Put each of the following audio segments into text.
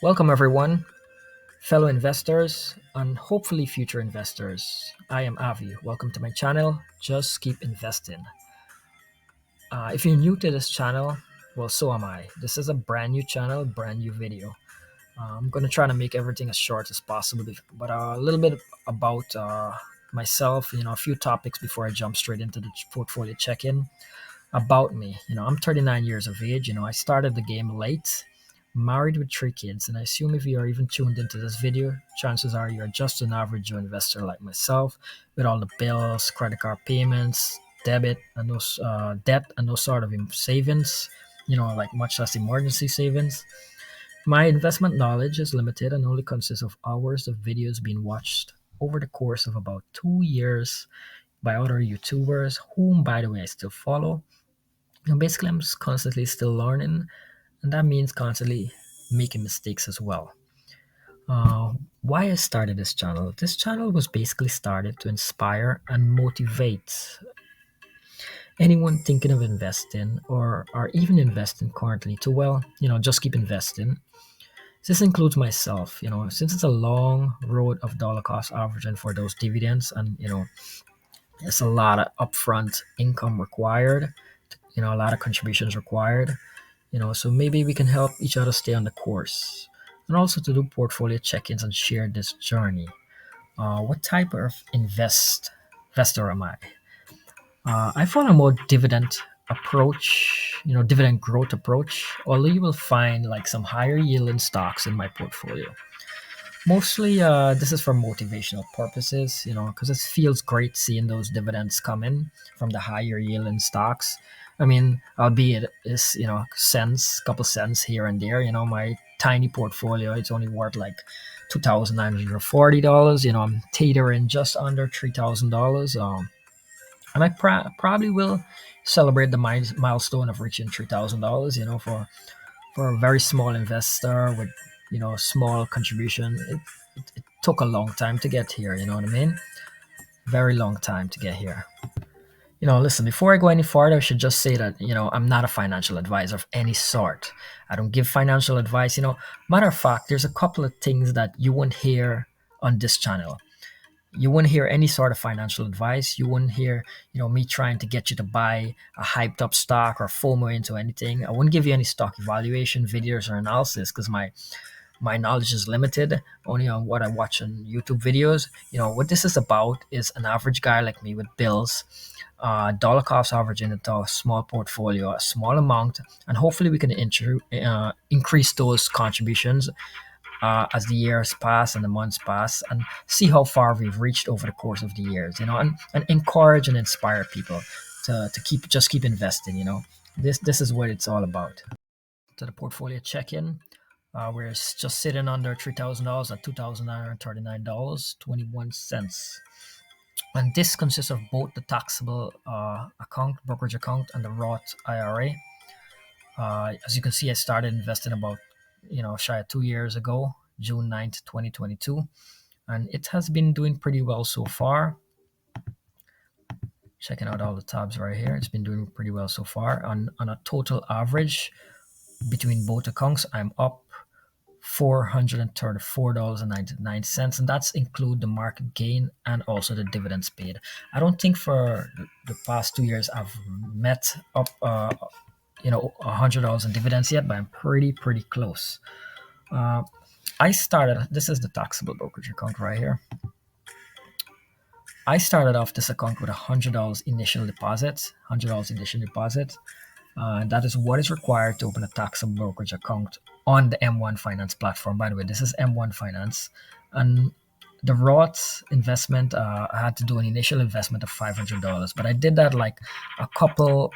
Welcome, everyone, fellow investors, and hopefully future investors. I am Avi. Welcome to my channel. Just keep investing. If you're new to this channel, well, so am I. This is a brand new channel, brand new video. I'm going to try to make everything as short as possible, but a little bit about myself, a few topics before I jump straight into the portfolio check in. About me, I'm 39 years of age. I started the game late, married with three kids, and I assume if you are even tuned into this video, chances are you're just an average Joe investor like myself, with all the bills, credit card payments, debit, and no debt, and no sort of savings. Like much less emergency savings. My investment knowledge is limited and only consists of hours of videos being watched over the course of about 2 years by other YouTubers, whom, by the way, I still follow. Basically, I'm just constantly still learning, and that means constantly making mistakes as well. Why I started this channel? This channel was basically started to inspire and motivate anyone thinking of investing or are even investing currently to, well, just keep investing. This includes myself, since it's a long road of dollar cost averaging for those dividends, and it's a lot of upfront income required, a lot of contributions required. So maybe we can help each other stay on the course, and also to do portfolio check-ins and share this journey. What type of investor am I? I follow a more dividend approach, dividend growth approach, although you will find like some higher yielding stocks in my portfolio. Mostly, this is for motivational purposes, because it feels great seeing those dividends come in from the higher yielding stocks. I mean, albeit it's, cents, couple cents here and there. My tiny portfolio, it's only worth like $2,940. I'm teetering just under $3,000. And I probably will celebrate the milestone of reaching $3,000. For a very small investor with small contribution, it took a long time to get here. You know what I mean? Very long time to get here. Listen, before I go any further, I should just say that I'm not a financial advisor of any sort. I don't give financial advice. Matter of fact, there's a couple of things that you won't hear on this channel. You wouldn't hear any sort of financial advice. You wouldn't hear, me trying to get you to buy a hyped up stock or FOMO into anything. I wouldn't give you any stock evaluation videos or analysis because my knowledge is limited only on what I watch on YouTube videos. What this is about is an average guy like me with bills, dollar cost averaging into a small portfolio, a small amount, and hopefully we can increase those contributions as the years pass and the months pass, and see how far we've reached over the course of the years, and encourage and inspire people to keep investing. This is what it's all about. To the portfolio check-in, we're just sitting under $3,000 at $2,939.21. And this consists of both the taxable account, brokerage account, and the Roth IRA. As you can see, I started investing about shy of 2 years ago, June 9th, 2022, and it has been doing pretty well so far. Checking out all the tabs right here, it's been doing pretty well so far. On a total average between both accounts, I'm up $434.99, and that's include the market gain and also the dividends paid. I don't think for the past 2 years I've met up $100 in dividends yet, but I'm pretty close. I started, this is the taxable brokerage account right here. I started off this account with $100 initial deposit, and that is what is required to open a taxable brokerage account on the M1 Finance platform. By the way, this is M1 Finance, and the Roth investment, I had to do an initial investment of $500, but I did that like a couple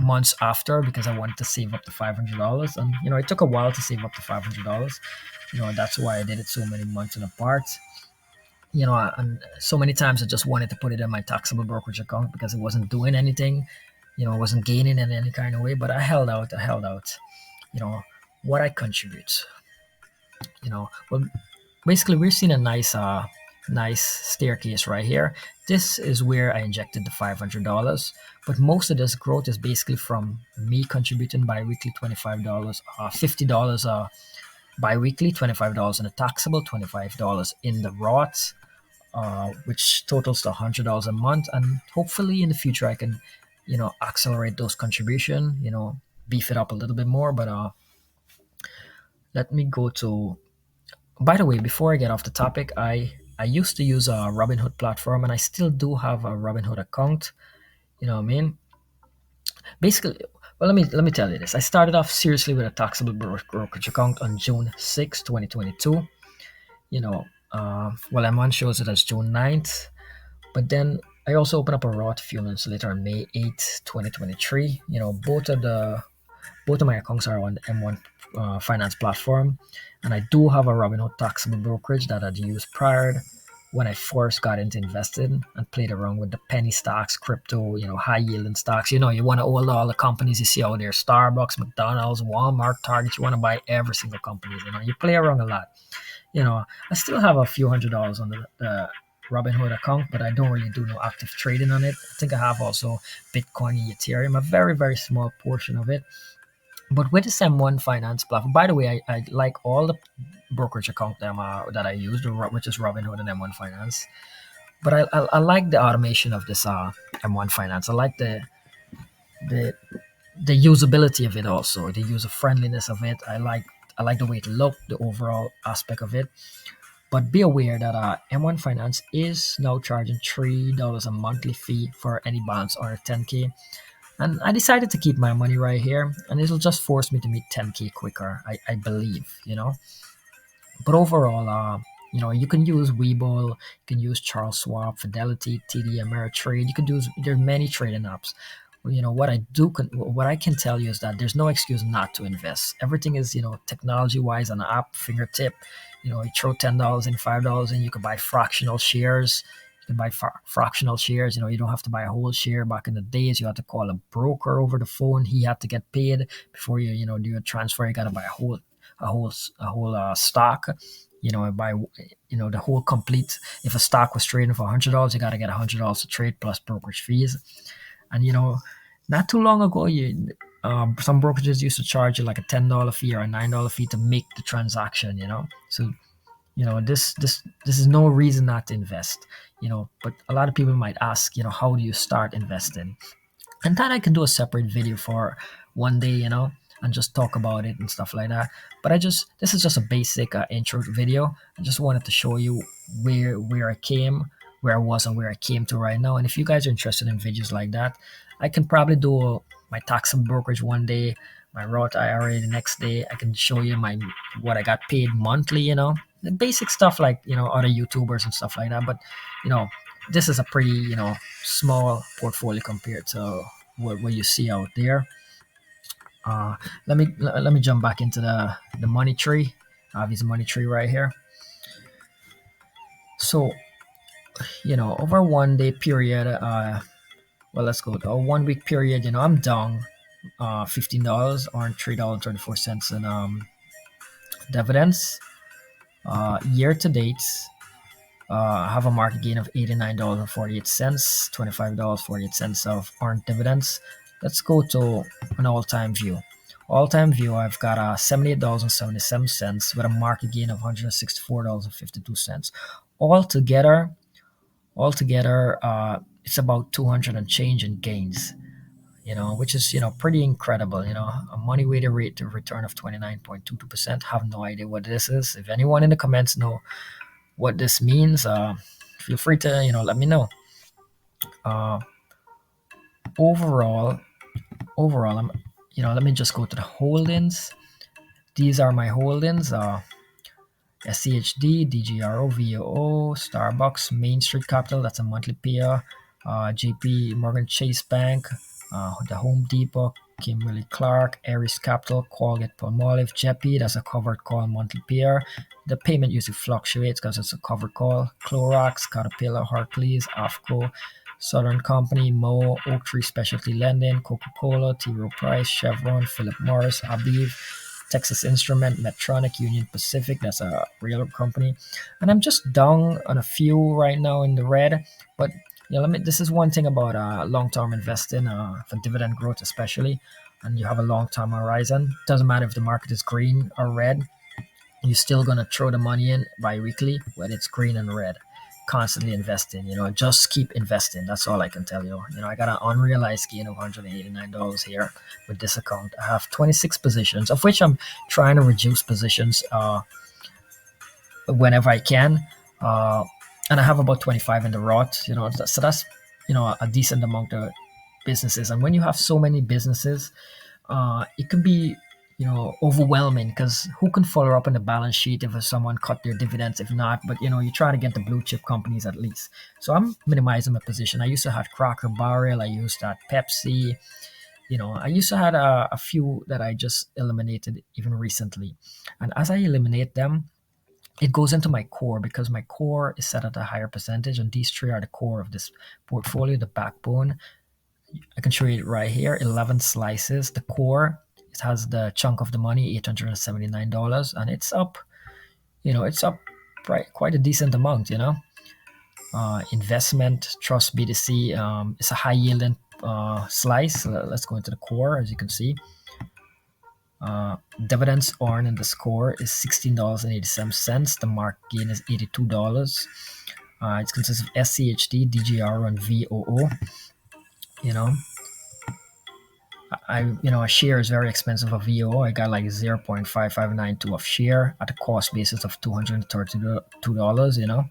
months after because I wanted to save up to $500, and it took a while to save up to $500. That's why I did it so many months in apart. And so many times I just wanted to put it in my taxable brokerage account because it wasn't doing anything. I wasn't gaining in any kind of way, but I held out. What I contribute. Well, basically we're seeing a nice staircase right here. This is where I injected the $500, but most of this growth is basically from me contributing bi-weekly $25, $50 bi-weekly, $25 in the taxable, $25 in the Roth, which totals to $100 a month. And hopefully in the future I can, accelerate those contribution, beef it up a little bit more. But let me go to. By the way, before I get off the topic, I used to use a Robinhood platform, and I still do have a Robinhood account. You know what I mean? Basically, well, let me tell you this. I started off seriously with a taxable brokerage account on June 6, 2022. Well, M1 shows it as June 9th. But then I also opened up a Roth a few months later on May 8th, 2023. Both of my accounts are on the M1 finance platform, and I do have a Robinhood taxable brokerage that I'd used prior when I first got into investing and played around with the penny stocks, crypto, high yielding stocks. You want to hold all the companies you see out there: Starbucks, McDonald's, Walmart, Target. You want to buy every single company. You play around a lot. I still have a few $100s on the Robinhood account, but I don't really do no active trading on it. I think I have also Bitcoin and Ethereum, a very, very small portion of it. But with this M1 finance platform, by the way, I like all the brokerage account that I use, which is Robinhood and M1 Finance. But I like the automation of this M1 Finance. I like the the usability of it also, the user friendliness of it. I like the way it looked, the overall aspect of it. But be aware that M1 Finance is now charging $3 a monthly fee for any balance under 10K. And I decided to keep my money right here, and it'll just force me to meet 10K quicker, I believe. But overall, you can use Webull, you can use Charles Schwab, Fidelity, TD, Ameritrade. You can use there are many trading apps. What I can tell you is that there's no excuse not to invest. Everything is technology wise on the app fingertip. You throw $10 in, $5 in, you can buy fractional shares. You can buy fractional shares. You don't have to buy a whole share. Back in the days, you had to call a broker over the phone. He had to get paid before you do a transfer. You got to buy a whole stock. Buy the whole complete. If a stock was trading for $100, you got to get $100 to trade plus brokerage fees. And not too long ago, some brokerages used to charge you like a $10 fee or a $9 fee to make the transaction. So this is no reason not to invest. But a lot of people might ask, how do you start investing? And that I can do a separate video for one day, and just talk about it and stuff like that. But this is just a basic intro video. I just wanted to show you where I came, where I was, and where I came to right now. And if you guys are interested in videos like that, I can probably do my taxable brokerage one day, my Roth IRA the next day. I can show you what I got paid monthly. The basic stuff like other YouTubers and stuff like that. But you know this is a pretty small portfolio compared to what you see out there. Let me jump back into the money tree. I have this money tree right here. So over 1 day period, well, let's go to a 1 week period. I'm down $15, or $3.34 in dividends. Year to date, I have a market gain of $89.48, $25.48 of earned dividends. Let's go to an all-time view. All-time view, I've got $78.77 with a market gain of $164.52. Altogether, it's about 200 and change in gains. Which is pretty incredible. A money weighted rate of return of 29.22%. Have no idea what this is. If anyone in the comments know what this means, feel free to let me know. Uh, overall, I'm let me just go to the holdings. These are my holdings. SCHD, DGRO, VOO, Starbucks, Main Street Capital, that's a monthly payer, JP Morgan Chase Bank, the Home Depot, Kimberly Clark, Aries Capital, Colgate Palmolive, JEPI, that's a covered call monthly payer. The payment usually fluctuates because it's a covered call. Clorox, Caterpillar, Harcleys, AFCO, Southern Company, Mo, Oaktree Specialty Lending, Coca-Cola, T. Rowe Price, Chevron, Philip Morris, Aviv, Texas Instrument, Medtronic, Union Pacific, that's a railroad company. And I'm just down on a few right now in the red. But this is one thing about long-term investing, for dividend growth especially, and you have a long-term horizon. Doesn't matter if the market is green or red. you're still gonna throw the money in bi-weekly when it's green and red, constantly investing. Just keep investing. That's all I can tell you. I got an unrealized gain of $189 here with this account. I have 26 positions, of which I'm trying to reduce positions whenever I can. uh, and I have about 25 in the Roth. So that's a decent amount of businesses. And when you have so many businesses, it can be overwhelming, because who can follow up on the balance sheet if someone cut their dividends? If not, but you try to get the blue chip companies at least. So I'm minimizing my position. I used to have Cracker Barrel, I used to have Pepsi. I used to have a few that I just eliminated even recently. And as I eliminate them, it goes into my core, because my core is set at a higher percentage, and these three are the core of this portfolio, the backbone. I can show you it right here. 11 slices. The core, it has the chunk of the money, $879, and it's up. It's up quite a decent amount. Investment trust BTC. It's a high yielding slice. Let's go into the core. As you can see, dividends earned in the score is $16.87. The mark gain is $82. It consists of SCHD, DGR, and VOO. You know, a share is very expensive of VO. I got like 0.5592 of share at a cost basis of $232.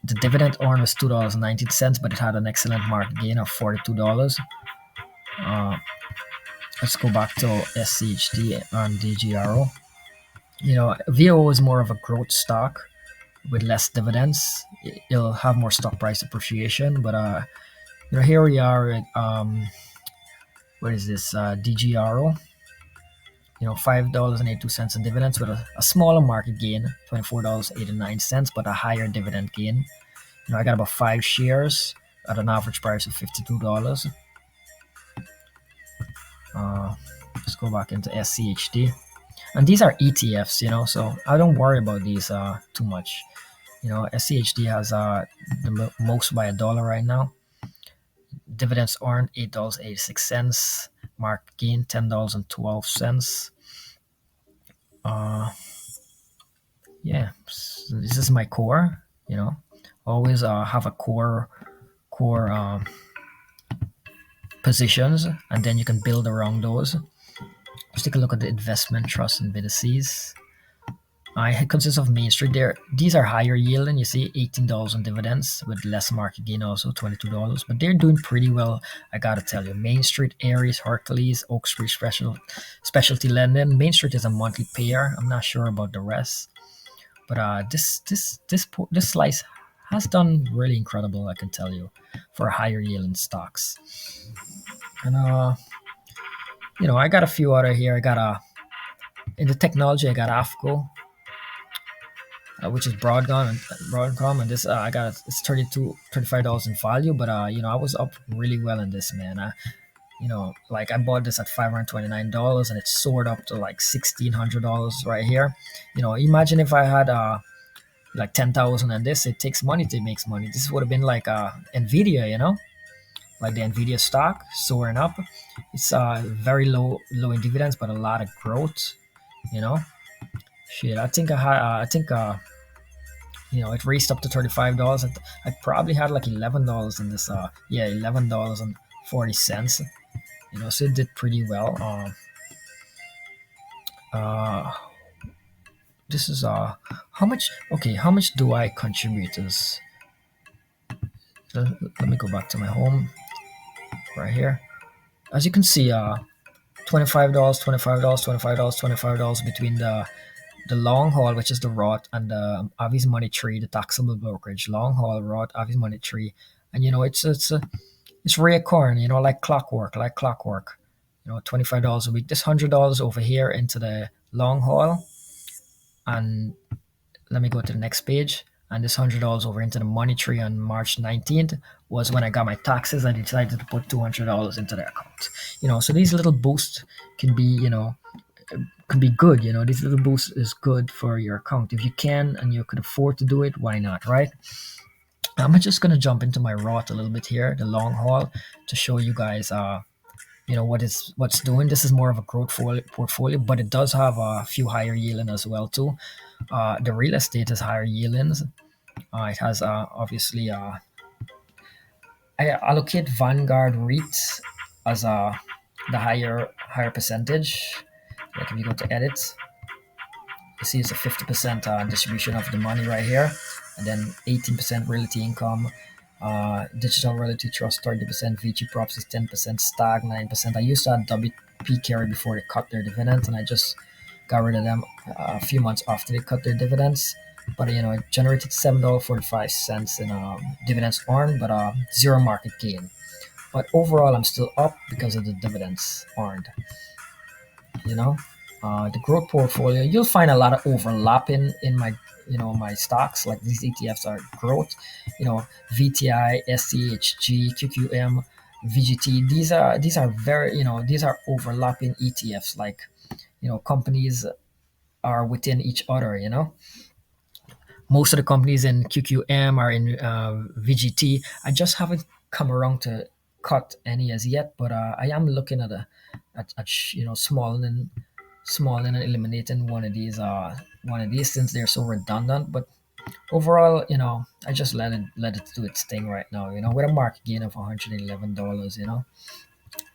The dividend earned was $2.19, but it had an excellent market gain of $42. Let's go back to SCHD and DGRO. VO is more of a growth stock with less dividends. It'll have more stock price appreciation, but here we are at what is this, DGRO? $5.82 in dividends with a smaller market gain, $24.89, but a higher dividend gain. I got about 5 shares at an average price of $52. Let's go back into SCHD. And these are ETFs, so I don't worry about these too much. SCHD has the most by $1 right now. Dividends earned $8.86. Market gain $10.12. Yeah, so this is my core. Always have a core positions, and then you can build around those. Let's take a look at the investment trust and BTCs. It consists of Main Street. These are higher yielding. You see, $18 on dividends with less market gain, also $22. But they're doing pretty well, I gotta tell you. Main Street, Aries, Hercules, Oak Street Specialty Lending. Main Street is a monthly payer. I'm not sure about the rest, but this slice has done really incredible, I can tell you, for higher yielding stocks. And I got a few other here. I got in the technology, I got AFCO, which is Broadcom, and this I got it's $35 in value, but I was up really well in this, man. Like I bought this at $529, and it soared up to like $1,600 right here. Imagine if I had like 10,000 in this. It takes money to make money. This would have been like Nvidia, like the Nvidia stock soaring up. It's very low in dividends, but a lot of growth. Shit, I think it raced up to $35. I probably had like $11 in this. $11.40. So it did pretty well. This is how much? Okay, how much do I contribute to this? Let me go back to my home right here. As you can see, $25, $25, $25, $25 between the long haul, which is the Roth, and the Avi's Money Tree, the taxable brokerage. Long haul, Roth, Avi's Money Tree, and it's reoccurring, like clockwork. $25 a week. This $100 over here into the long haul, and let me go to the next page. And this $100 over into the Money Tree on March 19th was when I got my taxes. I decided to put $200 into the account. So these little boosts can be, can be good. This little boost is good for your account. If you can and you could afford to do it, why not, right? I'm just gonna jump into my Roth a little bit here, the long haul, to show you guys what's doing. This is more of a growth portfolio, but it does have a few higher yielding as well too. The real estate is higher yieldings. It has obviously I allocate Vanguard REITs as the higher percentage. Like if you go to edit, you see it's a 50% distribution of the money right here, and then 18% realty income, digital realty trust 30%, VG props is 10%, stag 9%. I used to have WP carry before they cut their dividends, and I just got rid of them a few months after they cut their dividends. But it generated $7.45 in dividends earned, but zero market gain. But overall, I'm still up because of the dividends earned. You know, the growth portfolio, you'll find a lot of overlapping in my stocks. Like these ETFs are growth. VTI, SCHG, QQM, VGT. These are very these are overlapping ETFs. Like companies are within each other. Most of the companies in QQM are in VGT. I just haven't come around to cut any as yet, but I am looking at smalling and eliminating one of these since they're so redundant. But overall, I just let it do its thing right now. With a market gain of $111,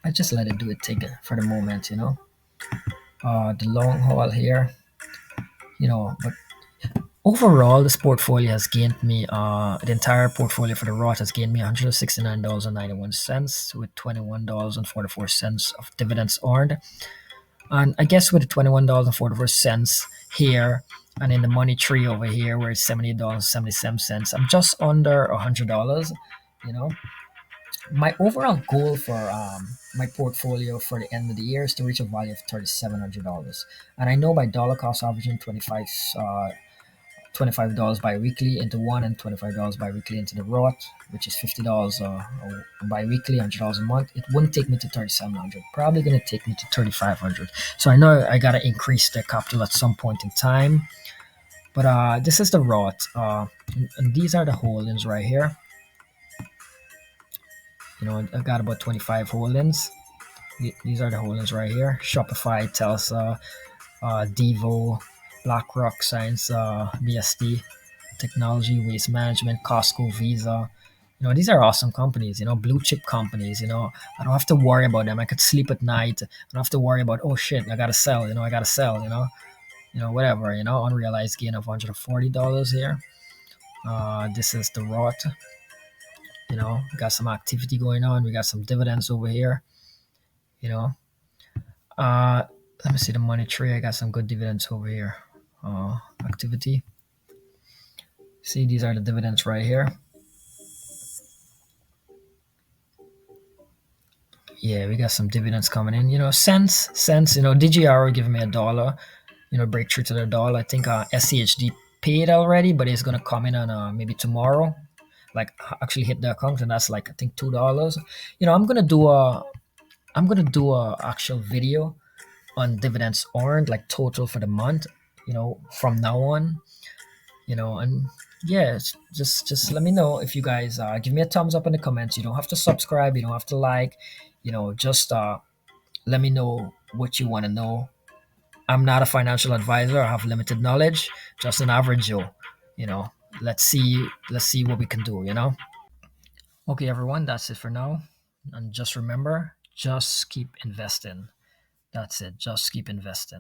I just let it do its thing for the moment. The long haul here, but overall, this portfolio has gained me, the entire portfolio for the Roth has gained me $169.91 with $21.44 of dividends earned. And I guess with the $21.44 here and in the money tree over here where it's $78.77, I'm just under $100. You know, my overall goal for my portfolio for the end of the year is to reach a value of $3,700. And I know by dollar cost averaging $25 bi-weekly into one and $25 bi-weekly into the Roth, which is $50 bi-weekly, $100 a month. It wouldn't take me to 3,700. Probably gonna take me to 3,500. So I know I gotta increase the capital at some point in time. But this is the Roth, and these are the holdings right here. I got about 25 holdings. These are the holdings right here: Shopify, Telsa, Devo, BlackRock, Science, BSD, Technology, Waste Management, Costco, Visa. These are awesome companies, blue chip companies. I don't have to worry about them. I could sleep at night. I don't have to worry about, oh shit, I gotta sell, I gotta sell, whatever, unrealized gain of $140 here. This is the Roth. Got some activity going on. We got some dividends over here, you know. Uh, Let me see the money tree. I got some good dividends over here. Activity. See, these are the dividends right here. Yeah, we got some dividends coming in. Cents. DGR giving me $1. Breakthrough to the dollar. I think SCHD paid already, but it's gonna come in on maybe tomorrow. Like actually hit the account, and that's like I think $2. I'm gonna do a actual video on dividends earned, like total for the month. From now on. And yeah, just let me know if you guys give me a thumbs up in the comments. You don't have to subscribe. You don't have to like. Just let me know what you want to know. I'm not a financial advisor. I have limited knowledge. Just an average Joe. You know. Let's see what we can do. Okay, everyone. That's it for now. And just remember, just keep investing. That's it. Just keep investing.